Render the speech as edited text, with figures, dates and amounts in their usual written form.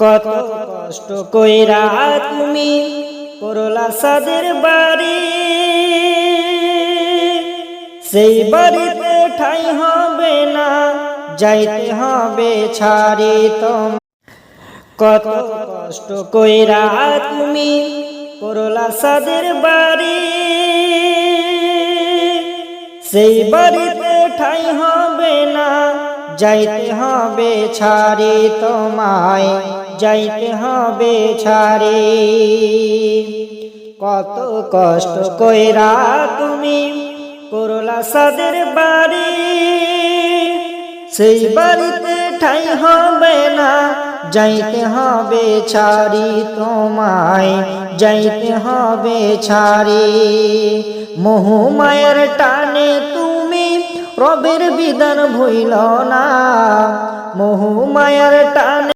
কত কষ্ট কইরা তুমি করলা সাদের বাড়ি, সেই বাড়িতে ঠাই হবে না, যাইতে হবে ছাড়ি তোম। কত কষ্ট কইরা তুমি করলা সাদের বাড়ি, সেই বাড়িতে ঠাই হবে না, যাইতে হবে ছাড়ি তোমায়, যাইতে হবে ছাড়ি। কত কষ্ট কইরা তুমি করলা সাদের বাড়ি, সেই বাড়িতে ঠাই হবে না, যাইতে হবে ছাড়ি তোমায়, যাইতে হবে ছাড়ি। মোহ মায়ের টানে তুমি রবের বিধান ভুইল না, মোহ মায়ের টানে